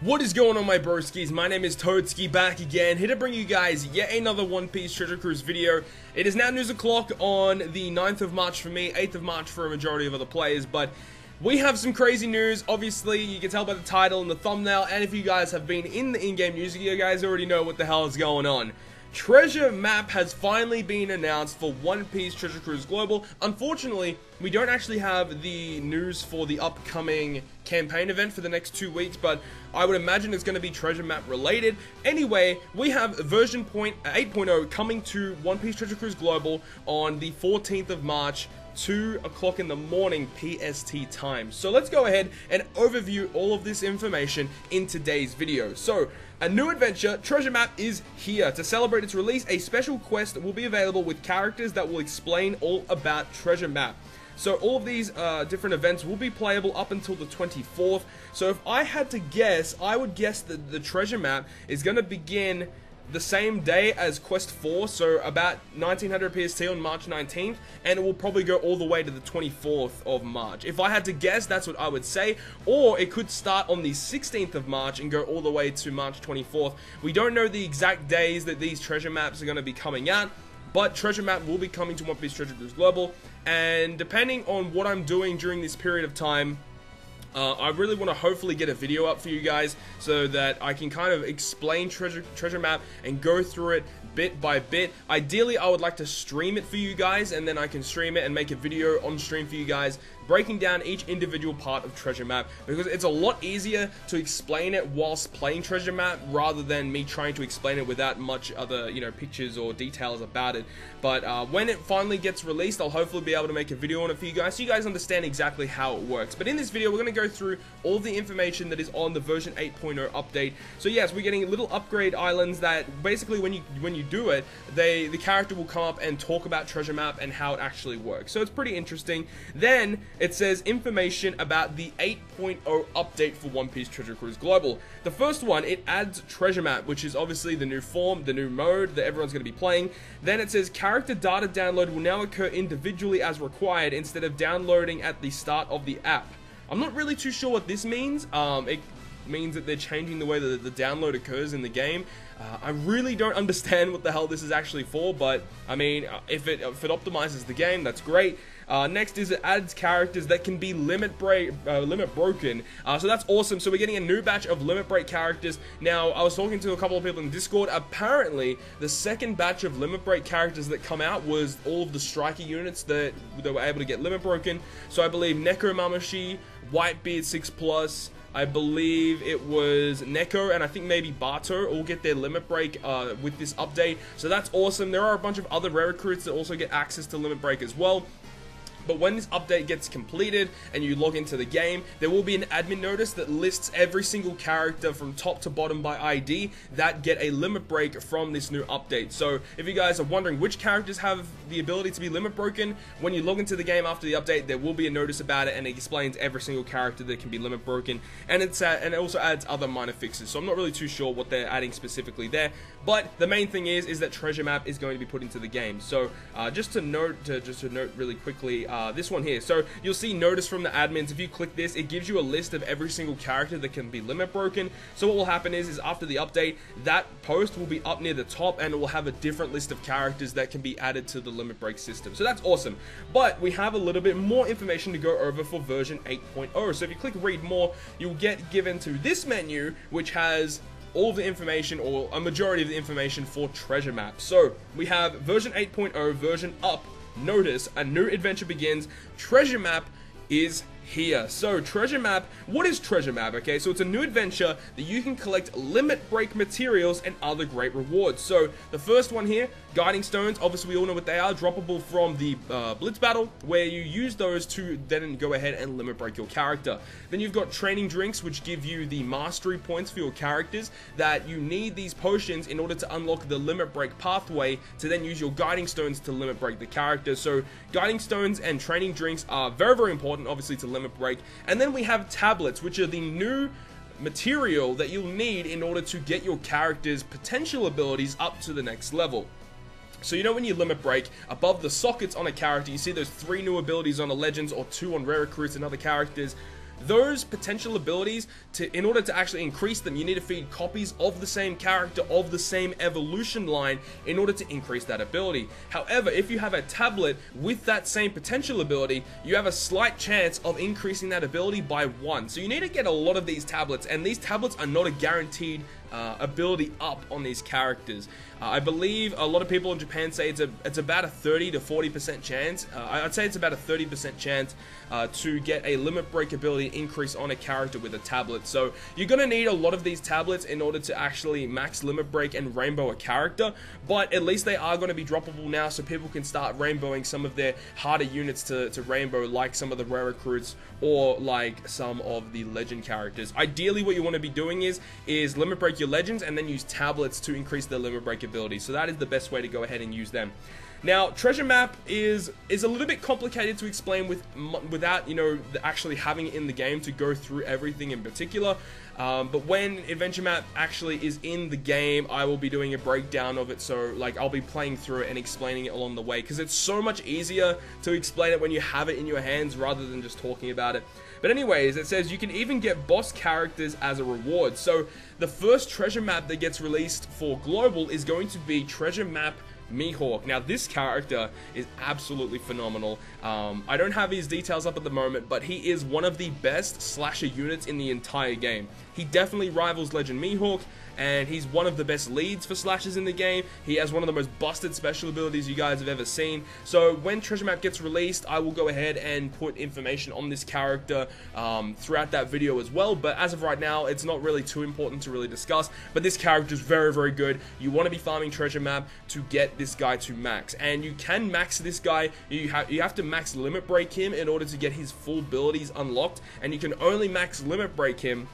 What is going on, my broskiis? My name is Toadski, back again, here to bring you guys yet another One Piece Treasure Cruise video. It is now news o'clock on the 9th of March for me, 8th of March for a majority of other players, but we have some crazy news. Obviously, you can tell by the title and the thumbnail, and if you guys have been in the in-game news, you guys already know what the hell is going on. Treasure map has finally been announced for One Piece Treasure Cruise Global. Unfortunately, we don't actually have the news for the upcoming campaign event for the next 2 weeks, but I would imagine it's going to be treasure map related. Anyway, we have version 8.0 coming to One Piece Treasure Cruise Global on the 14th of March, 2 o'clock in the morning PST time. So let's go ahead and overview all of this information in today's video. So, a new adventure, Treasure Map, is here. To celebrate its release, a special quest will be available with characters that will explain all about Treasure Map. So all of these different events will be playable up until the 24th. So if I had to guess, I would guess that the Treasure Map is going to begin the same day as Quest 4, so about 1900 PST on March 19th, and it will probably go all the way to the 24th of March. If I had to guess, that's what I would say. Or it could start on the 16th of March and go all the way to March 24th. We don't know the exact days that these treasure maps are going to be coming out, but Treasure Map will be coming to One Piece Treasure Cruise Global, and depending on what I'm doing during this period of time, I really want to hopefully get a video up for you guys so that I can kind of explain Treasure Map and go through it bit by bit. Ideally, I would like to stream it for you guys, and then I can stream it and make a video on stream for you guys, breaking down each individual part of Treasure Map, because it's a lot easier to explain it whilst playing Treasure Map rather than me trying to explain it without much other, pictures or details about it. But when it finally gets released, I'll hopefully be able to make a video on it for you guys so you guys understand exactly how it works. But in this video, we're going to go through all the information that is on the version 8.0 update. So yes, we're getting little upgrade islands that basically when you do it, the character will come up and talk about Treasure Map and how it actually works. So it's pretty interesting. Then it says information about the 8.0 update for One Piece Treasure Cruise Global. The first one, it adds Treasure Map, which is obviously the new form, the new mode that everyone's going to be playing. Then it says character data download will now occur individually as required instead of downloading at the start of the app. I'm not really too sure what this means. It means that they're changing the way that the download occurs in the game. I really don't understand what the hell this is actually for, but I mean, if it optimizes the game, that's great. Next is it adds characters that can be limit broken. So that's awesome. So we're getting a new batch of limit break characters. Now, I was talking to a couple of people in Discord. Apparently, the second batch of limit break characters that come out was all of the striker units that were able to get limit broken. So I believe Neko Mamashi, Whitebeard 6+, I believe it was Neko, and I think maybe Bato all get their limit break with this update. So that's awesome. There are a bunch of other rare recruits that also get access to limit break as well. But when this update gets completed and you log into the game, there will be an admin notice that lists every single character from top to bottom by ID that get a limit break from this new update. So if you guys are wondering which characters have the ability to be limit broken, when you log into the game after the update, there will be a notice about it, and it explains every single character that can be limit broken, and it also adds other minor fixes. So I'm not really too sure what they're adding specifically there, but the main thing is that Treasure Map is going to be put into the game. So just to note really quickly, this one here. So you'll see notice from the admins. If you click this, it gives you a list of every single character that can be limit broken. So what will happen is after the update, that post will be up near the top, and it will have a different list of characters that can be added to the limit break system. So that's awesome. But we have a little bit more information to go over for version 8.0. So if you click read more, you'll get given to this menu, which has all of the information, or a majority of the information for Treasure Map. So we have version 8.0, version up. Notice, a new adventure begins. Treasure Map is here. So Treasure Map, what is Treasure Map? Okay, so it's a new adventure that you can collect limit break materials and other great rewards. So the first one here, guiding stones, obviously we all know what they are, droppable from the blitz battle, where you use those to then go ahead and limit break your character. Then you've got training drinks, which give you the mastery points for your characters, that you need these potions in order to unlock the limit break pathway to then use your guiding stones to limit break the character. So guiding stones and training drinks are very, very important, obviously, to limit break. And then we have tablets, which are the new material that you'll need in order to get your character's potential abilities up to the next level. So you know when you limit break, above the sockets on a character, you see those 3 new abilities on the legends or 2 on rare recruits and other characters. those potential abilities, in order to actually increase them, you need to feed copies of the same character, of the same evolution line, in order to increase that ability. However, if you have a tablet with that same potential ability, you have a slight chance of increasing that ability by 1. So you need to get a lot of these tablets, and these tablets are not a guaranteed ability up on these characters. I believe a lot of people in Japan say it's about a 30 to 40% chance. I'd say it's about a 30% chance to get a limit break ability increase on a character with a tablet. So you're going to need a lot of these tablets in order to actually max limit break and rainbow a character, but at least they are going to be droppable now, so people can start rainbowing some of their harder units to rainbow, like some of the rare recruits or like some of the legend characters. Ideally, what you want to be doing is limit break your legends and then use tablets to increase their limit break ability. So that is the best way to go ahead and use them. Now, treasure map is a little bit complicated to explain without, you know, actually having it in the game to go through everything in particular. But when adventure map actually is in the game, I will be doing a breakdown of it. So like I'll be playing through it and explaining it along the way, because it's so much easier to explain it when you have it in your hands rather than just talking about it. But anyways, it says you can even get boss characters as a reward. So the first treasure map that gets released for global is going to be treasure map Mihawk. Now this character is absolutely phenomenal. I don't have his details up at the moment, but he is one of the best slasher units in the entire game. He definitely rivals Legend Mihawk, and he's one of the best leads for slashers in the game. He has one of the most busted special abilities you guys have ever seen. So when treasure map gets released, I will go ahead and put information on this character throughout that video as well, but as of right now, it's not really too important to really discuss. But this character is very, very good. You want to be farming treasure map to get this guy to max, and you can max this guy. You have to max limit break him in order to get his full abilities unlocked, and you can only max limit break him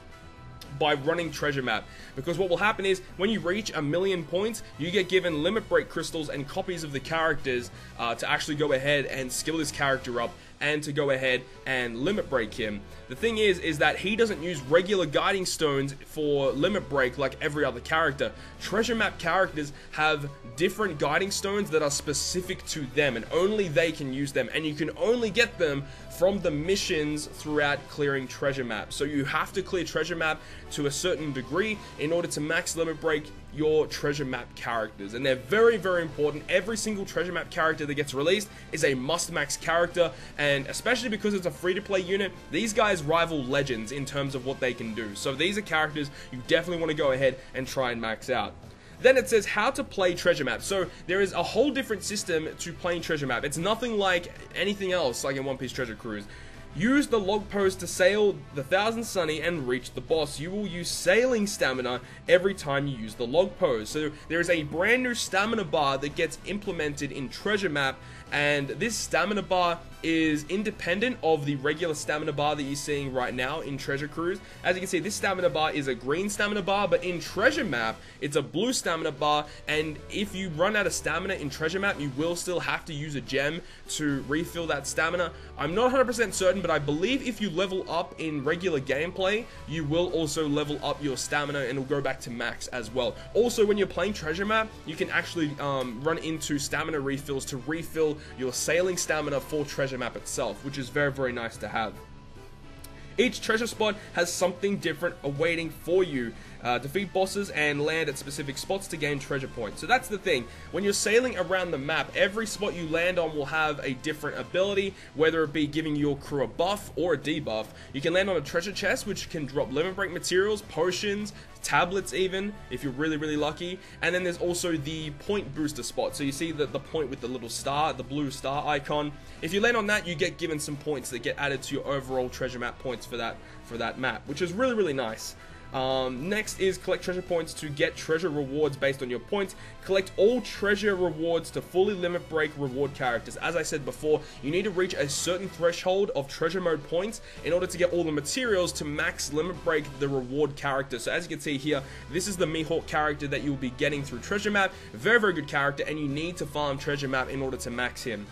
by running treasure map, because what will happen is when you reach 1,000,000 points, you get given limit break crystals and copies of the characters to actually go ahead and skill this character up and to go ahead and limit break him. The thing is that he doesn't use regular guiding stones for limit break like every other character. Treasure map characters have different guiding stones that are specific to them, and only they can use them, and you can only get them from the missions throughout clearing treasure map. So you have to clear treasure map to a certain degree in order to max limit break your treasure map characters, and they're very, very important. Every single treasure map character that gets released is a must max character, and especially because it's a free-to-play unit, these guys rival legends in terms of what they can do. So these are characters you definitely want to go ahead and try and max out. Then it says how to play treasure map. So there is a whole different system to playing treasure map. It's nothing like anything else like in One Piece Treasure Cruise. Use the log post to sail the Thousand Sunny and reach the boss. You will use sailing stamina every time you use the log post. So there is a brand new stamina bar that gets implemented in treasure map, and this stamina bar is independent of the regular stamina bar that you're seeing right now in Treasure Cruise. As you can see, this stamina bar is a green stamina bar, but in treasure map it's a blue stamina bar, and if you run out of stamina in treasure map, you will still have to use a gem to refill that stamina. I'm not 100% certain, but I believe if you level up in regular gameplay, you will also level up your stamina and it'll go back to max as well. Also, when you're playing treasure map, you can actually run into stamina refills to refill your sailing stamina for treasure map itself, which is very, very nice to have. Each treasure spot has something different awaiting for you. Defeat bosses and land at specific spots to gain treasure points. So that's the thing. When you're sailing around the map, every spot you land on will have a different ability, whether it be giving your crew a buff or a debuff. You can land on a treasure chest, which can drop limit break materials, potions, tablets even, if you're really, really lucky. And then there's also the point booster spot. So you see the point with the little star, the blue star icon. If you land on that, you get given some points that get added to your overall treasure map points for that map, which is really, really nice. Next is collect treasure points to get treasure rewards based on your points. Collect all treasure rewards to fully limit break reward characters. As I said before, you need to reach a certain threshold of treasure mode points in order to get all the materials to max limit break the reward character. So as you can see here, this is the Mihawk character that you'll be getting through treasure map. Very, very good character, and you need to farm treasure map in order to max him.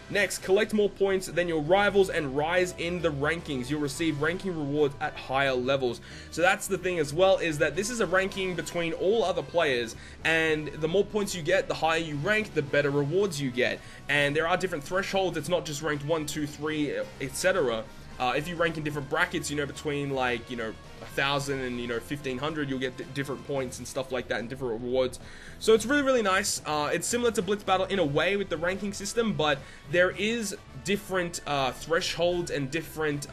Next, collect more points than your rivals and rise in the rankings. You'll receive ranking rewards at higher levels. So that's the thing as well, is that this is a ranking between all other players, and the more points you get, the higher you rank, the better rewards you get. And there are different thresholds. It's not just ranked 1, 2, 3, etc. If you rank in different brackets, you know, between like, you know, 1,000 and, you know, 1,500, you'll get different points and stuff like that and different rewards. So it's really, really nice. It's similar to Blitz Battle in a way with the ranking system, but there is different thresholds and different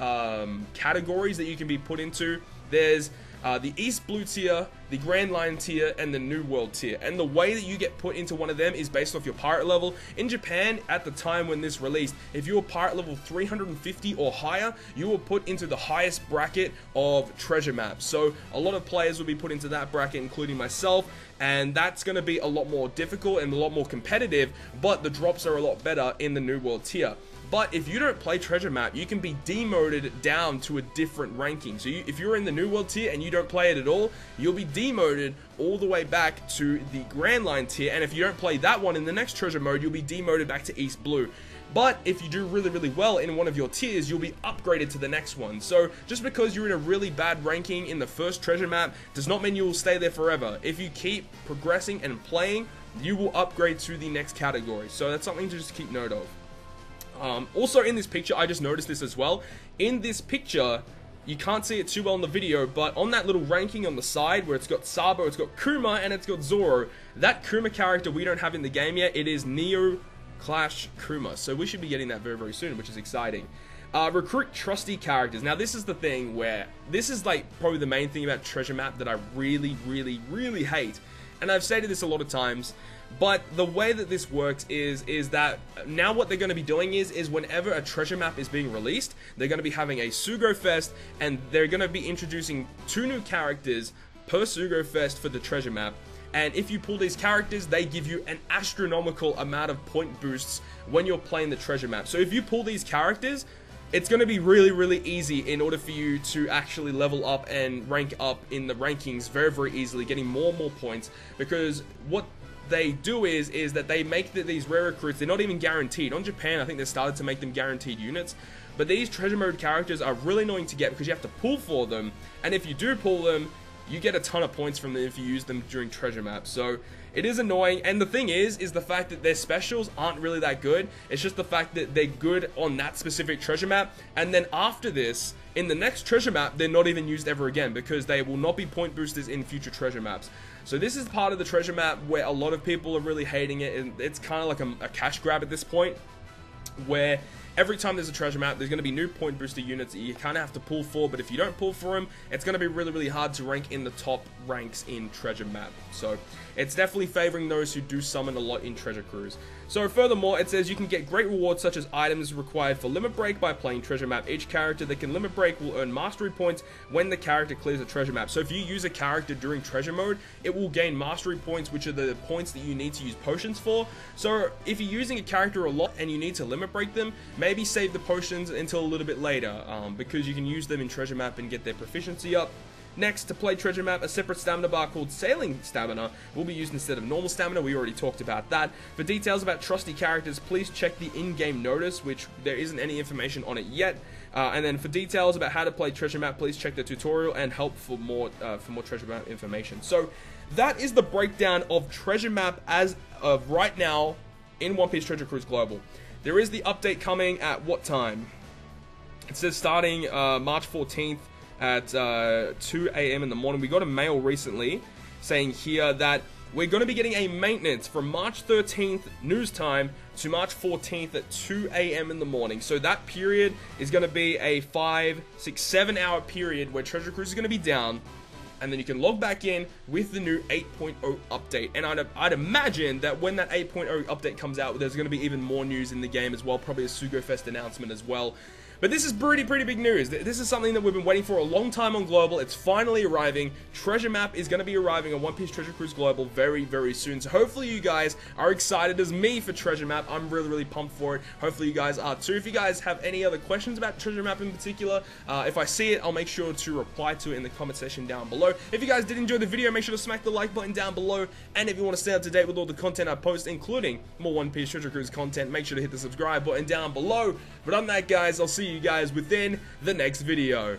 categories that you can be put into. There's the East Blue tier, the Grand Line tier, and the New World tier. And the way that you get put into one of them is based off your pirate level. In Japan, at the time when this released, if you were pirate level 350 or higher, you were put into the highest bracket of treasure maps. So a lot of players will be put into that bracket, including myself, and that's going to be a lot more difficult and a lot more competitive, but the drops are a lot better in the New World tier. But if you don't play treasure map, you can be demoted down to a different ranking. So if you're in the New World tier and you don't play it at all, you'll be demoted all the way back to the Grand Line tier. And if you don't play that one in the next treasure mode, you'll be demoted back to East Blue. But if you do really, really well in one of your tiers, you'll be upgraded to the next one. So just because you're in a really bad ranking in the first treasure map does not mean you will stay there forever. If you keep progressing and playing, you will upgrade to the next category. So that's something to just keep note of. Also in this picture, I just noticed this as well. In this picture, you can't see it too well in the video, but on that little ranking on the side where it's got Sabo, it's got Kuma, and it's got Zoro, that Kuma character we don't have in the game yet. It is Neo Clash Kuma, so we should be getting that very, very soon, which is exciting. Recruit trusty characters. Now this is the thing where, this is like probably the main thing about treasure map that I really, really, really hate. And I've stated this a lot of times, but the way that this works is that now what they're going to be doing is whenever a treasure map is being released, they're going to be having a Sugo Fest, and they're going to be introducing 2 new characters per Sugo Fest for the treasure map. And if you pull these characters, they give you an astronomical amount of point boosts when you're playing the treasure map. So if you pull these characters, it's going to be really, really easy in order for you to actually level up and rank up in the rankings very, very easily, getting more and more points. Because what they do is that they make these rare recruits, they're not even guaranteed. On Japan, I think they started to make them guaranteed units. But these treasure mode characters are really annoying to get because you have to pull for them. And if you do pull them, you get a ton of points from them if you use them during treasure maps. So it is annoying, and the thing is the fact that their specials aren't really that good. It's just the fact that they're good on that specific treasure map, and then after this, in the next treasure map, they're not even used ever again because they will not be point boosters in future treasure maps. So this is part of the treasure map where a lot of people are really hating it, and it's kind of like a cash grab at this point, where every time there's a treasure map, there's going to be new point booster units that you kind of have to pull for, but if you don't pull for them, it's going to be really, really hard to rank in the top ranks in treasure map. So it's definitely favoring those who do summon a lot in treasure cruise. So furthermore, it says you can get great rewards such as items required for limit break by playing treasure map. Each character that can limit break will earn mastery points when the character clears a treasure map. So if you use a character during treasure mode, it will gain mastery points, which are the points that you need to use potions for. So if you're using a character a lot and you need to limit break them, maybe save the potions until a little bit later, because you can use them in treasure map and get their proficiency up. Next, to play treasure map, a separate stamina bar called Sailing Stamina will be used instead of normal stamina. We already talked about that. For details about trusty characters, please check the in-game notice, which there isn't any information on it yet. And then for details about how to play treasure map, please check the tutorial and help for more treasure map information. So that is the breakdown of treasure map as of right now in One Piece Treasure Cruise Global. There is the update coming at what time? It says starting March 14th. At 2 AM in the morning. We got a mail recently saying here that we're going to be getting a maintenance from March 13th news time to March 14th at 2 AM in the morning. So that period is going to be a 5, 6, 7 hour period where Treasure Cruise is going to be down, and then you can log back in with the new 8.0 update. And I'd imagine that when that 8.0 update comes out, there's going to be even more news in the game as well, probably a Sugo Fest announcement as well. But this is pretty big news. This is something that we've been waiting for a long time on Global. It's finally arriving. Treasure Map is going to be arriving on One Piece Treasure Cruise Global very, very soon. So hopefully you guys are excited as me for Treasure Map. I'm really, really pumped for it. Hopefully you guys are too. If you guys have any other questions about Treasure Map in particular, if I see it, I'll make sure to reply to it in the comment section down below. If you guys did enjoy the video, make sure to smack the like button down below. And if you want to stay up to date with all the content I post, including more One Piece Treasure Cruise content, make sure to hit the subscribe button down below. But other than that, guys, I'll see you guys within the next video.